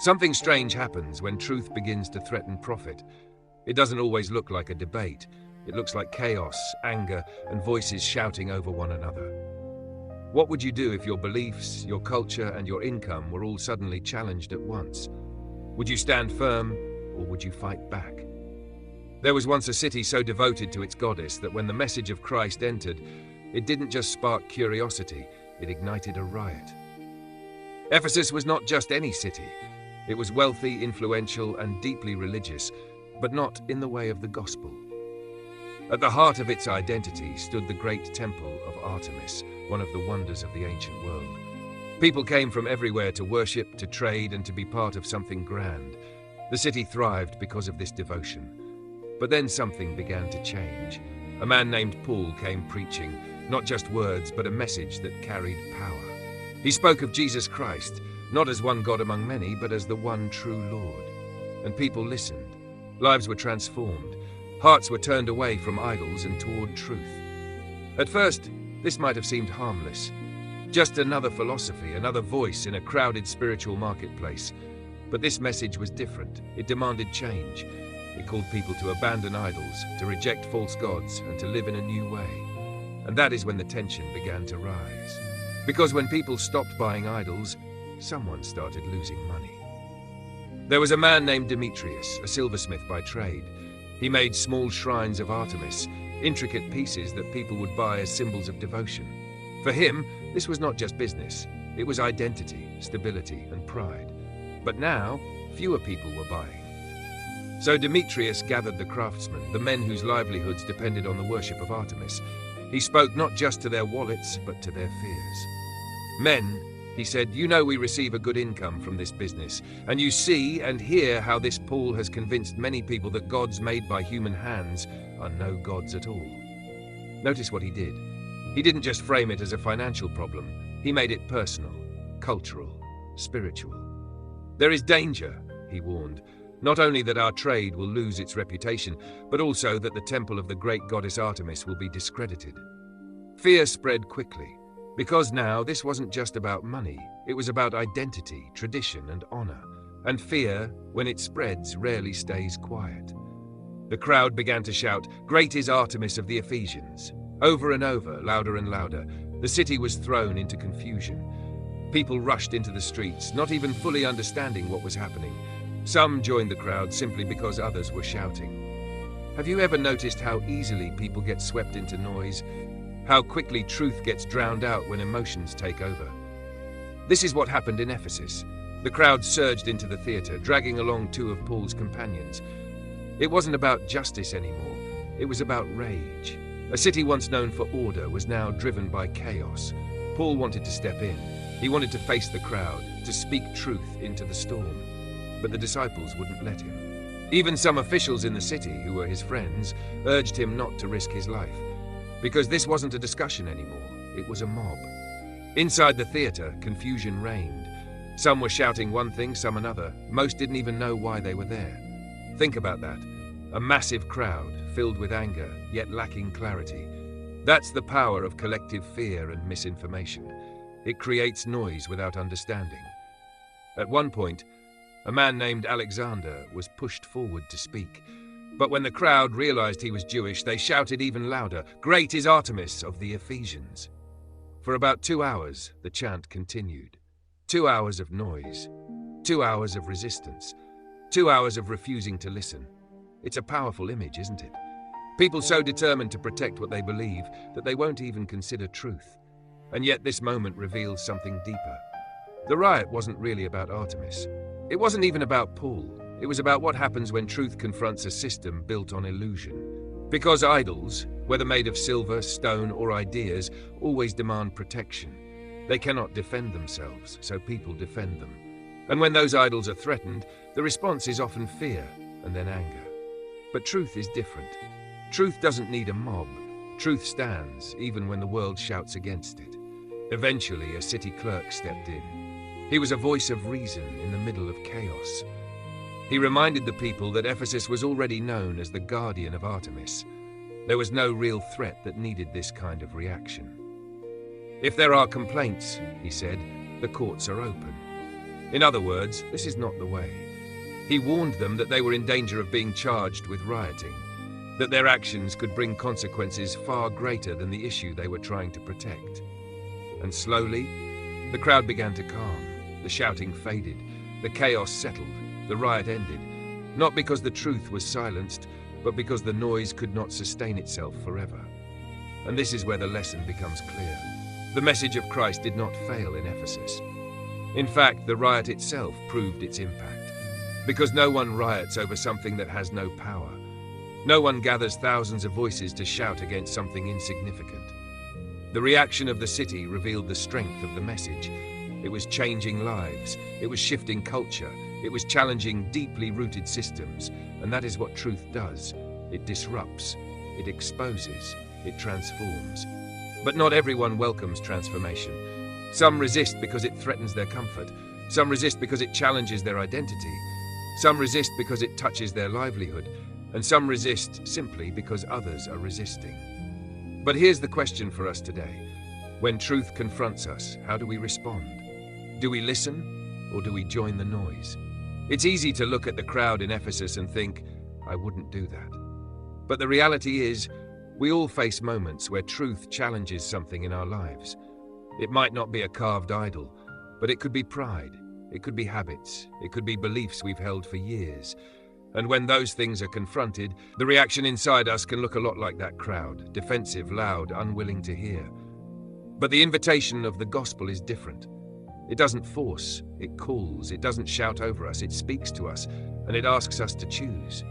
Something strange happens when truth begins to threaten profit. It doesn't always look like a debate. It looks like chaos, anger, and voices shouting over one another. What would you do if your beliefs, your culture, and your income were all suddenly challenged at once? Would you stand firm, or would you fight back? There was once a city so devoted to its goddess that when the message of Christ entered, it didn't just spark curiosity, it ignited a riot. Ephesus was not just any city. It was wealthy, influential, and deeply religious, but not in the way of the gospel. At the heart of its identity stood the great temple of Artemis, one of the wonders of the ancient world. People came from everywhere to worship, to trade, and to be part of something grand. The city thrived because of this devotion. But then something began to change. A man named Paul came preaching, not just words, but a message that carried power. He spoke of Jesus Christ, not as one God among many, but as the one true Lord. And people listened. Lives were transformed. Hearts were turned away from idols and toward truth. At first, this might have seemed harmless. Just another philosophy, another voice in a crowded spiritual marketplace. But this message was different. It demanded change. It called people to abandon idols, to reject false gods, and to live in a new way. And that is when the tension began to rise. Because when people stopped buying idols, someone started losing money. There was a man named Demetrius, a silversmith by trade. He made small shrines of Artemis, intricate pieces that people would buy as symbols of devotion. For him, this was not just business. It was identity, stability, and pride. But now, fewer people were buying. So Demetrius gathered the craftsmen, the men whose livelihoods depended on the worship of Artemis. He spoke not just to their wallets, but to their fears. Men, he said, you know we receive a good income from this business, and you see and hear how this Paul has convinced many people that gods made by human hands are no gods at all. Notice what he did. He didn't just frame it as a financial problem. He made it personal, cultural, spiritual. There is danger, he warned, not only that our trade will lose its reputation, but also that the temple of the great goddess Artemis will be discredited. Fear spread quickly. Because now this wasn't just about money, it was about identity, tradition, and honor. And fear, when it spreads, rarely stays quiet. The crowd began to shout, "Great is Artemis of the Ephesians!" Over and over, louder and louder. The city was thrown into confusion. People rushed into the streets, not even fully understanding what was happening. Some joined the crowd simply because others were shouting. Have you ever noticed how easily people get swept into noise? How quickly truth gets drowned out when emotions take over? This is what happened in Ephesus. The crowd surged into the theater, dragging along two of Paul's companions. It wasn't about justice anymore. It was about rage. A city once known for order was now driven by chaos. Paul wanted to step in. He wanted to face the crowd, to speak truth into the storm. But the disciples wouldn't let him. Even some officials in the city, who were his friends, urged him not to risk his life. Because this wasn't a discussion anymore, it was a mob. Inside the theater, confusion reigned. Some were shouting one thing, some another. Most didn't even know why they were there. Think about that. A massive crowd, filled with anger, yet lacking clarity. That's the power of collective fear and misinformation. It creates noise without understanding. At one point, a man named Alexander was pushed forward to speak. But when the crowd realized he was Jewish, they shouted even louder, "Great is Artemis of the Ephesians!" For about 2 hours, the chant continued. 2 hours of noise. 2 hours of resistance. 2 hours of refusing to listen. It's a powerful image, isn't it? People so determined to protect what they believe that they won't even consider truth. And yet this moment reveals something deeper. The riot wasn't really about Artemis. It wasn't even about Paul. It was about what happens when truth confronts a system built on illusion. Because idols, whether made of silver, stone, or ideas, always demand protection. They cannot defend themselves, so people defend them. And when those idols are threatened, the response is often fear and then anger. But truth is different. Truth doesn't need a mob. Truth stands, even when the world shouts against it. Eventually, a city clerk stepped in. He was a voice of reason in the middle of chaos. He reminded the people that Ephesus was already known as the guardian of Artemis. There was no real threat that needed this kind of reaction. "If there are complaints," he said, "the courts are open." In other words, this is not the way. He warned them that they were in danger of being charged with rioting, that their actions could bring consequences far greater than the issue they were trying to protect. And slowly, the crowd began to calm, the shouting faded, the chaos settled, the riot ended, not because the truth was silenced, but because the noise could not sustain itself forever. And this is where the lesson becomes clear. The message of Christ did not fail in Ephesus. In fact, the riot itself proved its impact, because no one riots over something that has no power. No one gathers thousands of voices to shout against something insignificant. The reaction of the city revealed the strength of the message. It was changing lives, it was shifting culture, it was challenging deeply rooted systems, and that is what truth does. It disrupts, it exposes, it transforms. But not everyone welcomes transformation. Some resist because it threatens their comfort. Some resist because it challenges their identity. Some resist because it touches their livelihood. And some resist simply because others are resisting. But here's the question for us today. When truth confronts us, how do we respond? Do we listen, or do we join the noise? It's easy to look at the crowd in Ephesus and think, I wouldn't do that. But the reality is, we all face moments where truth challenges something in our lives. It might not be a carved idol, but it could be pride, it could be habits, it could be beliefs we've held for years. And when those things are confronted, the reaction inside us can look a lot like that crowd, defensive, loud, unwilling to hear. But the invitation of the gospel is different. It doesn't force, it calls, it doesn't shout over us, it speaks to us, and it asks us to choose.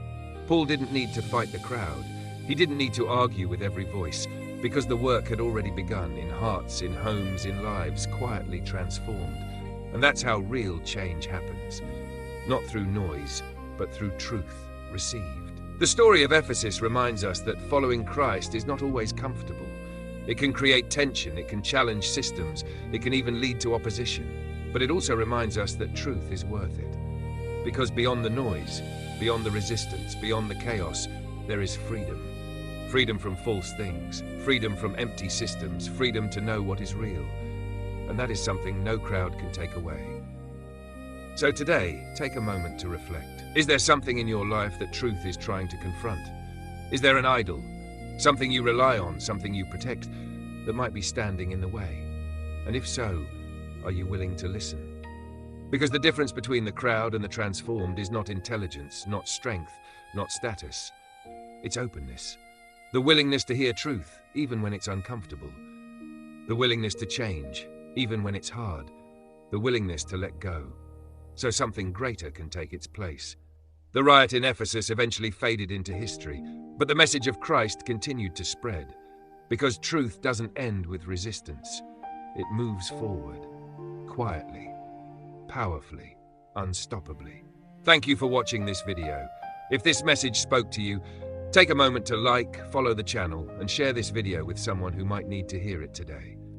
Paul didn't need to fight the crowd. He didn't need to argue with every voice, because the work had already begun in hearts, in homes, in lives, quietly transformed. And that's how real change happens. Not through noise, but through truth received. The story of Ephesus reminds us that following Christ is not always comfortable. It can create tension, it can challenge systems, it can even lead to opposition. But it also reminds us that truth is worth it. Because beyond the noise, beyond the resistance, beyond the chaos, there is freedom. Freedom from false things, freedom from empty systems, freedom to know what is real. And that is something no crowd can take away. So today, take a moment to reflect. Is there something in your life that truth is trying to confront? Is there an idol, something you rely on, something you protect, that might be standing in the way? And if so, are you willing to listen? Because the difference between the crowd and the transformed is not intelligence, not strength, not status. It's openness. The willingness to hear truth, even when it's uncomfortable. The willingness to change, even when it's hard. The willingness to let go, so something greater can take its place. The riot in Ephesus eventually faded into history, but the message of Christ continued to spread. Because truth doesn't end with resistance. It moves forward, quietly, powerfully, unstoppably. Thank you for watching this video. If this message spoke to you, take a moment to like, follow the channel, and share this video with someone who might need to hear it today.